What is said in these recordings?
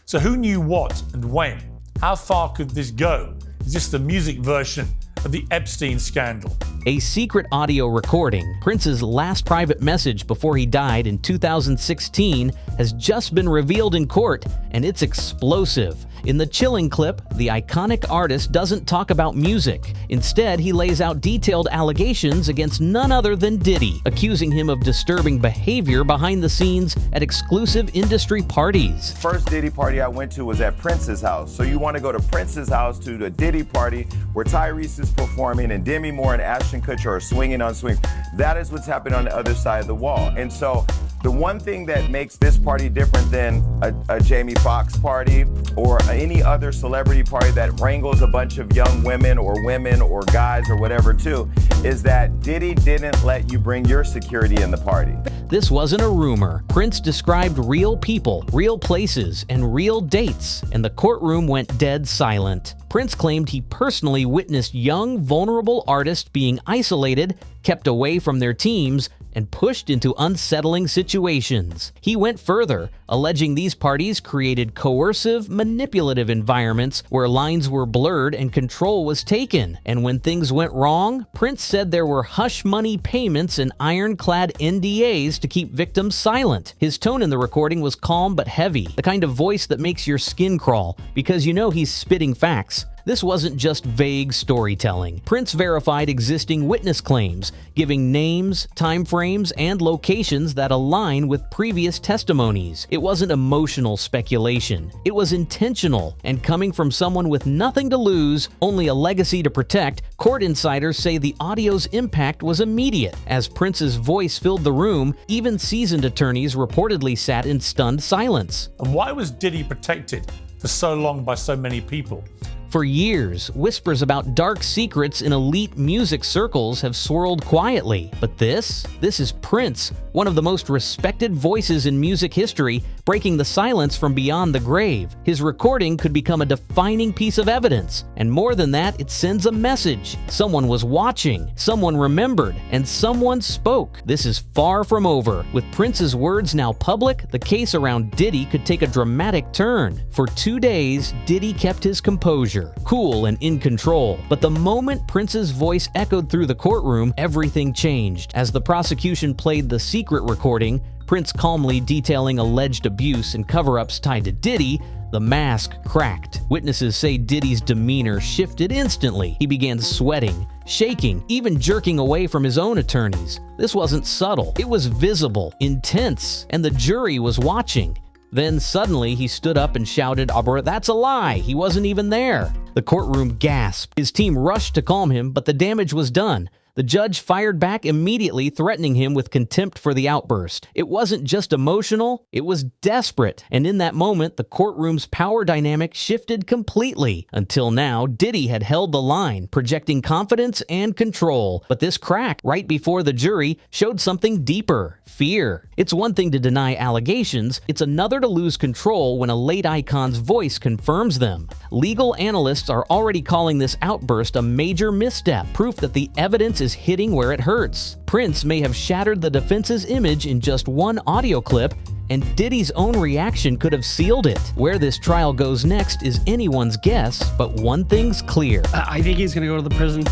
So who knew what and when? How far could this go? Is this the music version of the Epstein scandal? A secret audio recording, Prince's last private message before he died in 2016, has just been revealed in court, and it's explosive. In the chilling clip, the iconic artist doesn't talk about music. Instead, he lays out detailed allegations against none other than Diddy, accusing him of disturbing behavior behind the scenes at exclusive industry parties. First Diddy party I went to was at Prince's house. So you want to go to Prince's house to the Diddy party where Tyrese is performing and Demi Moore and Ashton Kutcher are swinging on swing. That is what's happening on the other side of the wall. And so the one thing that makes this party different than a Jamie Foxx party or any other celebrity party that wrangles a bunch of young women or guys or whatever too, is that Diddy didn't let you bring your security in the party. This wasn't a rumor. Prince described real people, real places, and real dates, and the courtroom went dead silent. Prince claimed he personally witnessed young, vulnerable artists being isolated, kept away from their teams, and pushed into unsettling situations. He went further, alleging these parties created coercive, manipulative environments where lines were blurred and control was taken. And when things went wrong, Prince said there were hush money payments and ironclad NDAs to keep victims silent. His tone in the recording was calm but heavy, the kind of voice that makes your skin crawl, because you know he's spitting facts. This wasn't just vague storytelling. Prince verified existing witness claims, giving names, timeframes, and locations that align with previous testimonies. It wasn't emotional speculation. It was intentional, and coming from someone with nothing to lose, only a legacy to protect, court insiders say the audio's impact was immediate. As Prince's voice filled the room, even seasoned attorneys reportedly sat in stunned silence. And why was Diddy protected for so long by so many people? For years, whispers about dark secrets in elite music circles have swirled quietly. But this is Prince, one of the most respected voices in music history, breaking the silence from beyond the grave. His recording could become a defining piece of evidence. And more than that, it sends a message. Someone was watching, someone remembered, and someone spoke. This is far from over. With Prince's words now public, the case around Diddy could take a dramatic turn. For 2 days, Diddy kept his composure, cool and in control. But the moment Prince's voice echoed through the courtroom, everything changed. As the prosecution played the secret recording, Prince calmly detailing alleged abuse and cover-ups tied to Diddy, the mask cracked. Witnesses say Diddy's demeanor shifted instantly. He began sweating, shaking, even jerking away from his own attorneys. This wasn't subtle. It was visible, intense, and the jury was watching. Then suddenly he stood up and shouted, "That's a lie, he wasn't even there." The courtroom gasped. His team rushed to calm him, but the damage was done. The judge fired back immediately, threatening him with contempt for the outburst. It wasn't just emotional, it was desperate. And in that moment, the courtroom's power dynamic shifted completely. Until now, Diddy had held the line, projecting confidence and control. But this crack right before the jury showed something deeper: fear. It's one thing to deny allegations, it's another to lose control when a late icon's voice confirms them. Legal analysts are already calling this outburst a major misstep, proof that the evidence is hitting where it hurts. Prince may have shattered the defense's image in just one audio clip, and Diddy's own reaction could have sealed it. Where this trial goes next is anyone's guess, but one thing's clear. I think he's going to go to the prison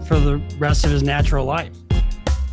for the rest of his natural life.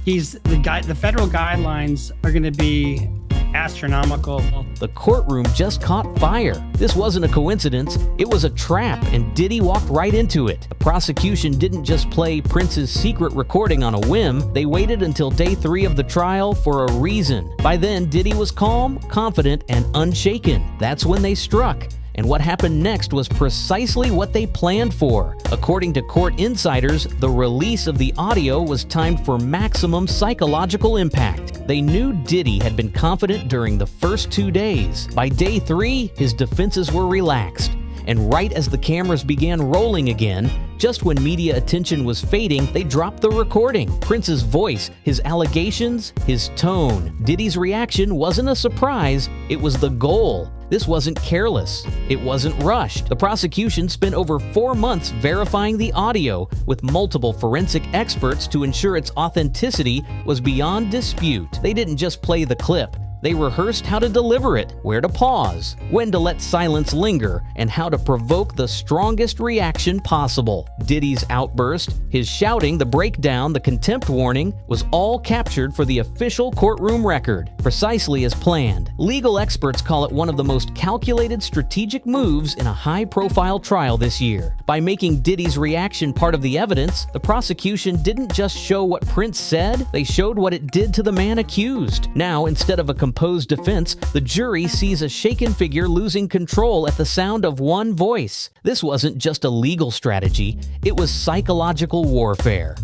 The federal guidelines are going to be astronomical. The courtroom just caught fire. This wasn't a coincidence, it was a trap, and Diddy walked right into it. The prosecution didn't just play Prince's secret recording on a whim, they waited until day 3 of the trial for a reason. By then, Diddy was calm, confident, and unshaken. That's when they struck. And what happened next was precisely what they planned for. According to court insiders, the release of the audio was timed for maximum psychological impact. They knew Diddy had been confident during the first 2 days. By day 3, his defenses were relaxed. And right as the cameras began rolling again, just when media attention was fading, they dropped the recording. Prince's voice, his allegations, his tone. Diddy's reaction wasn't a surprise, it was the goal. This wasn't careless. It wasn't rushed. The prosecution spent over 4 months verifying the audio with multiple forensic experts to ensure its authenticity was beyond dispute. They didn't just play the clip. They rehearsed how to deliver it, where to pause, when to let silence linger, and how to provoke the strongest reaction possible. Diddy's outburst, his shouting, the breakdown, the contempt warning, was all captured for the official courtroom record, precisely as planned. Legal experts call it one of the most calculated strategic moves in a high-profile trial this year. By making Diddy's reaction part of the evidence, the prosecution didn't just show what Prince said, they showed what it did to the man accused. Now, instead of a composed defense, the jury sees a shaken figure losing control at the sound of one voice. This wasn't just a legal strategy, it was psychological warfare.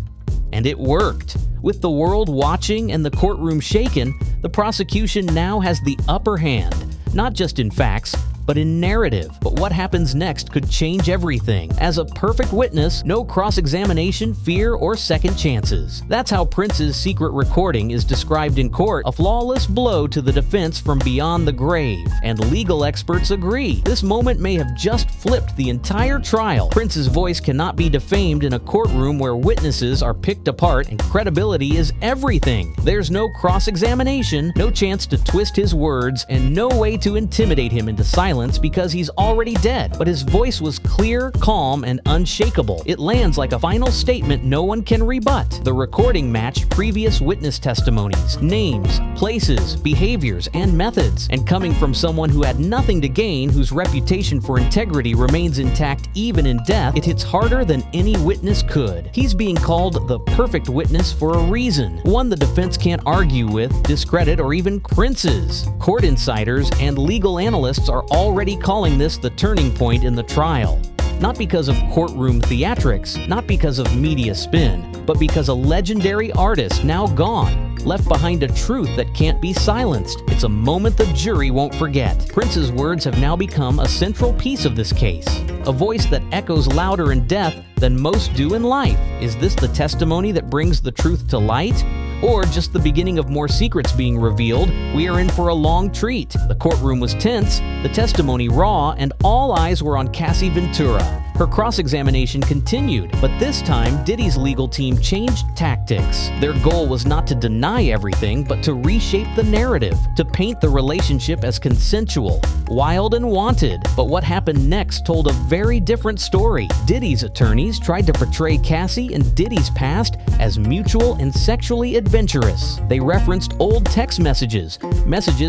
And it worked. With the world watching and the courtroom shaken, the prosecution now has the upper hand, not just in facts, but in narrative. But what happens next could change everything. As a perfect witness, no cross-examination, fear, or second chances. That's how Prince's secret recording is described in court, a flawless blow to the defense from beyond the grave. And legal experts agree. This moment may have just flipped the entire trial. Prince's voice cannot be defamed in a courtroom where witnesses are picked apart and credibility is everything. There's no cross-examination, no chance to twist his words, and no way to intimidate him into silence because he's already dead. But his voice was clear, calm, and unshakable. It lands like a final statement no one can rebut. The recording matched previous witness testimonies, names, places, behaviors, and methods. And coming from someone who had nothing to gain, whose reputation for integrity remains intact even in death, it hits harder than any witness could. He's being called the perfect witness for a reason, one the defense can't argue with, discredit, or even Prince's. Court insiders and legal analysts are already calling this the turning point in the trial. Not because of courtroom theatrics, not because of media spin, but because a legendary artist now gone, left behind a truth that can't be silenced. It's a moment the jury won't forget. Prince's words have now become a central piece of this case, a voice that echoes louder in death than most do in life. Is this the testimony that brings the truth to light? Or just the beginning of more secrets being revealed? We are in for a long treat. The courtroom was tense, the testimony raw, and all eyes were on Cassie Ventura. Her cross-examination continued, but this time Diddy's legal team changed tactics. Their goal was not to deny everything, but to reshape the narrative, to paint the relationship as consensual, wild, and wanted. But what happened next told a very different story. Diddy's attorneys tried to portray Cassie and Diddy's past as mutual and sexually adventurous. They referenced old text messages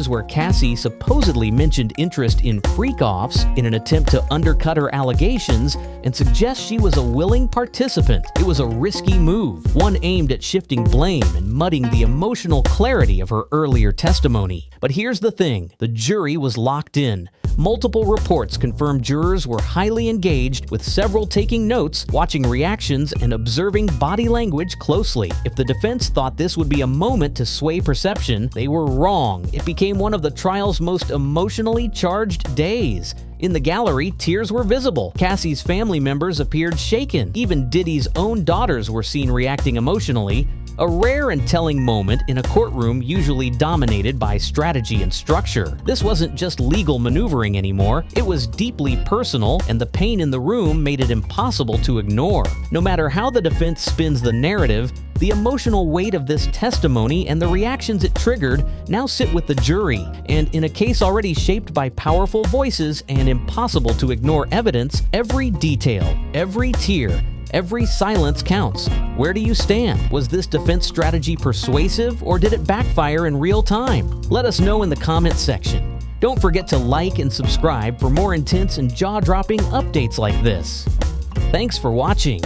where Cassie supposedly mentioned interest in freak-offs in an attempt to undercut her allegations and suggest she was a willing participant. It was a risky move, one aimed at shifting blame and mudding the emotional clarity of her earlier testimony. But here's the thing, the jury was locked in. Multiple reports confirmed jurors were highly engaged, with several taking notes, watching reactions, and observing body language closely. If the defense thought this would be a moment to sway perception, they were wrong. It became one of the trial's most emotionally charged days. In the gallery, tears were visible. Cassie's family members appeared shaken. Even Diddy's own daughters were seen reacting emotionally. A rare and telling moment in a courtroom usually dominated by strategy and structure. This wasn't just legal maneuvering anymore, it was deeply personal, and the pain in the room made it impossible to ignore. No matter how the defense spins the narrative, the emotional weight of this testimony and the reactions it triggered now sit with the jury. And in a case already shaped by powerful voices and impossible to ignore evidence, every detail, every tear, every silence counts. Where do you stand? Was this defense strategy persuasive, or did it backfire in real time? Let us know in the comments section. Don't forget to like and subscribe for more intense and jaw-dropping updates like this. Thanks for watching.